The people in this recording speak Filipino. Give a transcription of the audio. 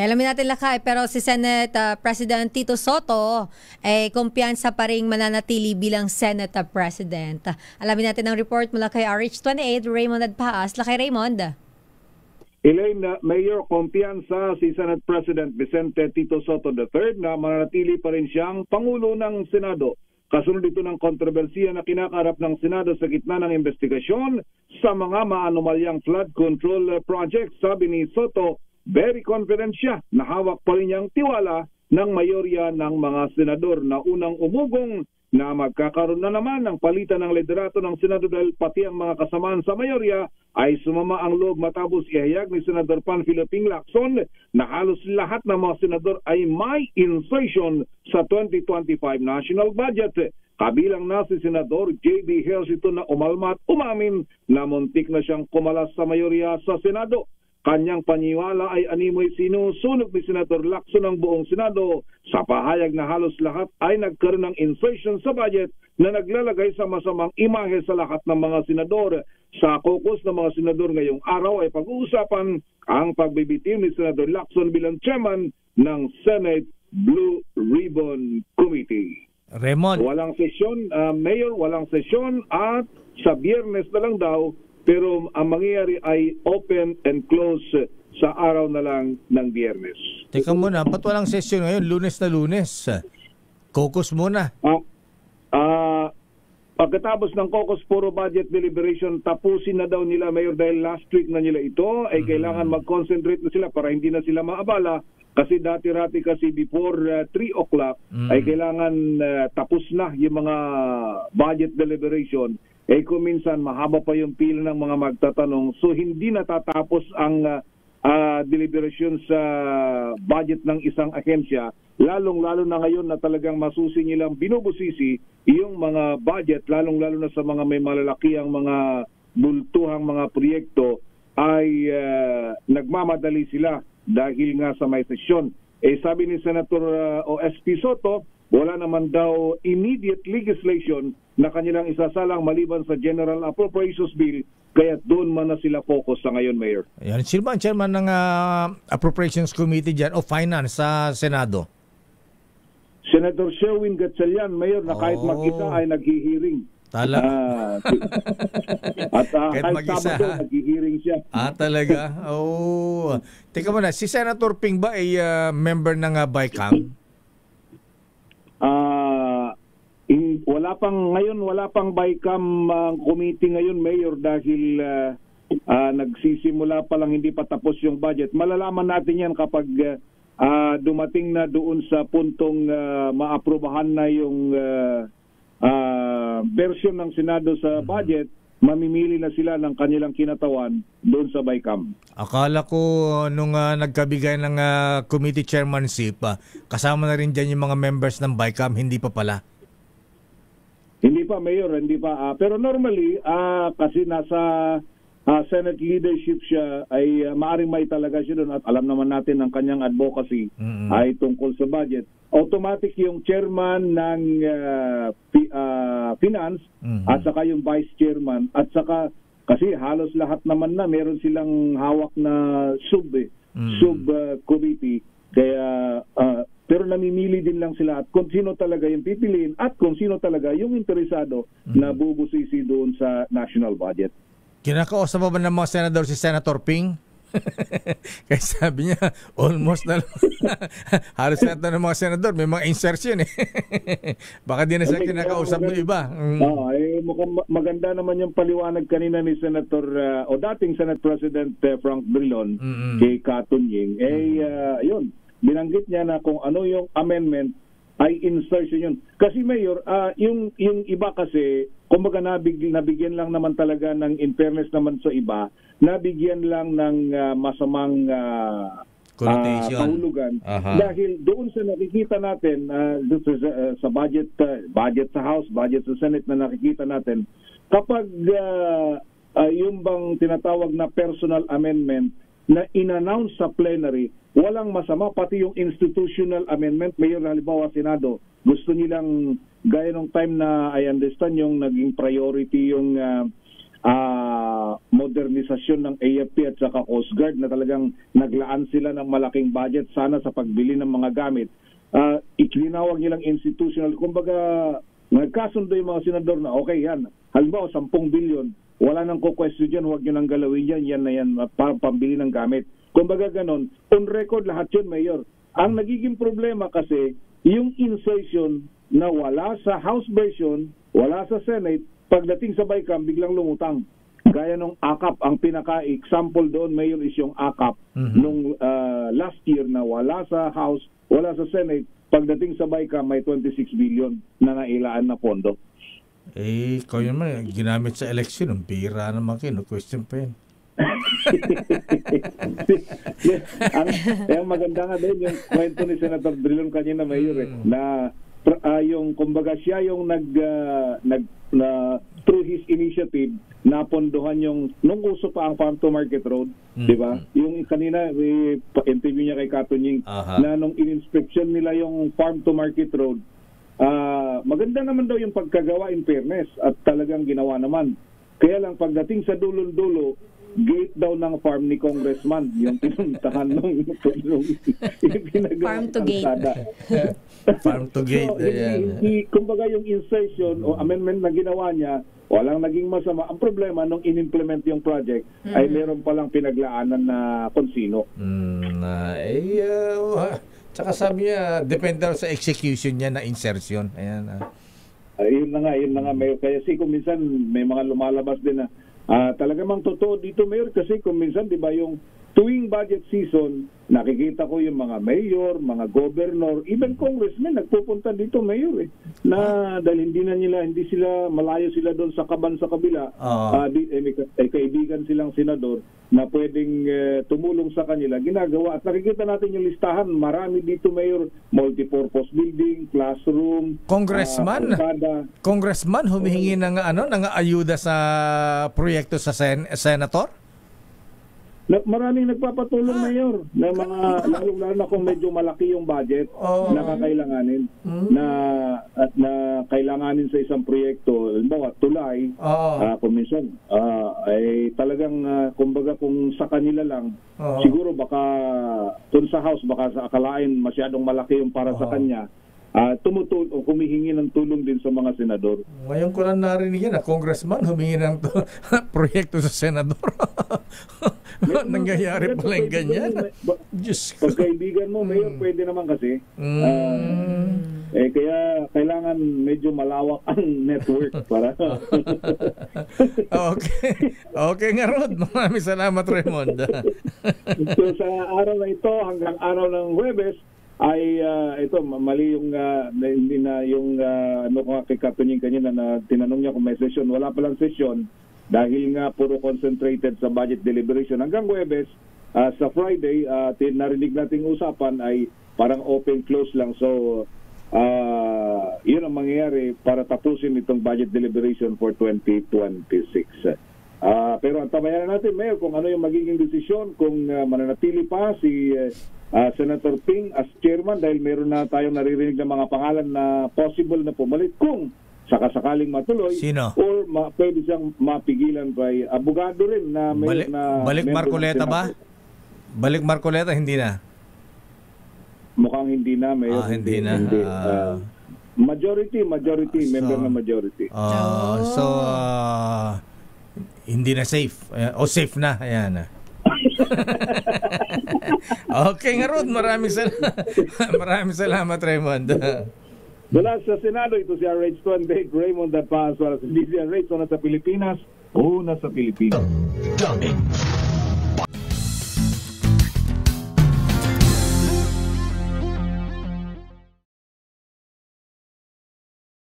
alamin natin lakay, pero si Senate President Tito Soto ay kumpiyansa pa ring mananatili bilang Senate President. Alamin natin ang report mula kay RH28, Raymond Adpaas. Lakay Raymond. Elaine, Mayor, kumpiyansa si Senate President Vicente Tito Soto III na mananatili pa rin siyang Pangulo ng Senado. Kasunod ito ng kontrobersiya na kinakaharap ng Senado sa gitna ng investigasyon sa mga maanomalyang flood control project. Sabi ni Soto, very confident siya na hawak pa rin niyang tiwala ng mayorya ng mga senador na unang umugong na magkakaroon na naman ng palitan ng liderato ng Senado dahil pati ang mga kasamaan sa mayorya ay sumama ang loob matapos ihayag ni Senador Panfilo Ping Lacson na halos lahat ng mga senador ay may insertion sa 2025 national budget. Kabilang na si Senador J.B. Ejercito na umalma at umamin na muntik na siyang kumalas sa mayorya sa Senado. Kanyang paniwala ay animoy sinusunog ni Senator Lacson ang buong Senado sa pahayag na halos lahat ay nagkaroon ng insertion sa budget na naglalagay sa masamang imahe sa lahat ng mga senador. Sa caucus ng mga senador ngayong araw ay pag-uusapan ang pagbibitiw ni Senator Lacson bilang chairman ng Senate Blue Ribbon Committee. Raymond. Walang sesyon, Mayor, walang sesyon at sa Biyernes na lang daw. Pero ang mangyayari ay open and close sa araw na lang ng Biyernes. Teka muna, ba't walang session ngayon? Lunes na Lunes. Caucus muna. Pagkatapos ng caucus puro budget deliberation, tapusin na daw nila, Mayor, dahil last week na nila ito, ay kailangan mag-concentrate na sila para hindi na sila maabala. Kasi dati-rati kasi before 3 o'clock ay kailangan tapos na yung mga budget deliberation. Eh kung minsan mahaba pa yung pila ng mga magtatanong, so hindi natatapos ang deliberation sa budget ng isang ahensya, lalong-lalo na ngayon na talagang masusi nilang binubusisi yung mga budget, lalong-lalo na sa mga may malalaki ang mga bultuhang mga proyekto, ay nagmamadali sila dahil nga sa may sesyon. Eh sabi ni Senator O.S.P. Soto, wala naman daw immediate legislation na kanilang isasalang maliban sa General Appropriations Bill, kaya doon man na sila focus sa ngayon, Mayor. Ayan, sino ba ang chairman ng Appropriations Committee dyan o Finance sa Senado? Senator Sherwin Gatchalian, Mayor, na kahit mag-isa ay naghihiring. Tala. At kahit Sabado, naghihiring siya. Talaga? Oh. Teka muna, si Senator Ping ba ay member ng BICAM? Wala pang BICAM committee ngayon, Mayor, dahil nagsisimula pa lang, hindi pa tapos yung budget. Malalaman natin yan kapag dumating na doon sa puntong maaprobahan na yung version ng Senado sa budget, mamimili na sila ng kanilang kinatawan doon sa BICAM. Akala ko nung nagkabigay ng committee chairmanship, kasama na rin dyan yung mga members ng BICAM, hindi pa pala. Hindi pa, Mayor, hindi pa. Pero normally, kasi nasa Senate leadership siya, ay maaring may talaga siya doon at alam naman natin ang kanyang advocacy ay tungkol sa budget. Automatic yung chairman ng finance at saka yung vice chairman at saka kasi halos lahat naman na meron silang hawak na sub committee, kaya pero namimili din lang sila at kung sino talaga yung pipiliin at kung sino talaga yung interesado na bubusisi doon sa national budget. Kinakausap ba ng mga senador si Senator Ping? Kaya sabi niya, almost na halos lahat na ng mga senador may mga insertion Baka di na siya kinakausap ng iba. Mukhang maganda naman yung paliwanag kanina ni Senator o dating Senate President Frank Drilon kay Katunying. Yun, binanggit niya na kung ano yung amendment ay insertion yun. Kasi Mayor, yung iba kasi, kumbaga nabigyan lang naman talaga ng, in fairness naman sa iba, nabigyan lang ng masamang kahulugan. Dahil doon sa nakikita natin, sa budget sa House, budget sa Senate na nakikita natin, kapag yung bang tinatawag na personal amendment na in-announce sa plenary, walang masama, pati yung institutional amendment, Mayor, halimbawa Senado, gusto nilang, gaya ng time na I understand yung naging priority yung modernisasyon ng AFP at saka Coast Guard na talagang naglaan sila ng malaking budget sana sa pagbili ng mga gamit. Ikinawag nilang institutional. Kumbaga, nagkasundo yung mga senador na okay yan. Halimbawa, 10 billion. Wala nang ko-question dyan, huwag nyo nang galawin yan. Yan na yan, para pambili ng gamit. Kumbaga ganon. On record lahat yun, Mayor. Ang nagiging problema kasi, yung insertion na wala sa House version, wala sa Senate, pagdating sa BICAM, biglang lumutang. Gaya nung AKAP, ang pinaka-example doon, Mayor, is yung AKAP nung last year na wala sa House, wala sa Senate, pagdating sa BICAM, may 26 billion na nailaan na pondo. Ikaw yun man, ginamit sa election, ang bira naman kayo, no question pa yun. Ang maganda nga din yung kwento ni Senator Drilon kanina, Mayor, na yung kumbaga siya yung through his initiative napondohan yung nung uso pa ang Farm to Market Road, di ba? Yung kanina interview niya kay Katunying na nung in-inspection nila yung Farm to Market Road, maganda naman daw yung pagkagawa in fairness at talagang ginawa naman. Kaya lang pagdating sa dulo-dulo, gate daw ng farm ni Congressman yung pinuntahan nung Farm to gate. Farm to gate. So, kumbaga yung insertion o amendment na ginawa niya, walang naging masama. Ang problema nung in-implement yung project ay meron palang pinaglaanan na konsino. Tsaka sabi niya, depende sa execution niya na insertion. Ayan. Yun na nga, Mayor. Kaya kung minsan may mga lumalabas din na talaga mang totoo dito, Mayor, kasi kung minsan, di ba, yung tuwing budget season, nakikita ko yung mga mayor, mga governor, even congressmen, nagpupunta dito, Mayor, na dahil hindi sila, malayo sila doon sa kaban sa kabila, may kaibigan silang senador na pwedeng tumulong sa kanila, ginagawa. At nakikita natin yung listahan, marami dito, Mayor, multipurpose building, classroom, Congressman humihingi ng ayuda sa proyekto sa senator? Maraming nagpapatulong, Mayor, na mga lalo na kung medyo malaki yung budget na kakailanganin na kailanganin sa isang proyekto, halimbawa tulay, kung minsan ay talagang kumbaga kung sa kanila lang, siguro baka kung sa House baka sa akalain masyadong malaki yung para sa kanya. Humihingi ng tulong din sa mga senador. Ngayon ko lang narinig yan, Congressman humingi ng proyekto sa senador. Nangyayari pala yung ganyan. Pag kaibigan mo, Mayor, pwede naman kasi. Kaya kailangan medyo malawak ang network para. Okay nga, Rod. Maraming salamat, Raymond. So sa araw na ito, hanggang araw ng Huwebes, ay ito mali yung hindi na yung ko kay Katunying kanina na tinanong niya kung may session. Wala palang session dahil nga puro concentrated sa budget deliberation hanggang Huwebes. Sa Friday narinig nating usapan ay parang open close lang, so yun ang mangyayari para tapusin itong budget deliberation for 2026. Pero ang tabayan natin, Mayor, kung ano yung magiging desisyon, kung mananatili pa si Senator Ping as chairman dahil meron na tayong naririnig ng mga pangalan na possible na pumalit kung sakasakaling matuloy. Sino? Or pwede siyang mapigilan by abogado rin na may Balik Marcoleta ba? Balik Marcoleta, hindi na? Mukhang hindi na, Mayor. Hindi na. Majority, member na majority. Hindi na safe. Safe na. Ayan. Okay nga, Rod. Maraming salamat, Raymond. Mula sa Senado, ito si RH28, Raymond Dapas, para sa DZRH, una sa Pilipinas, una sa Pilipinas.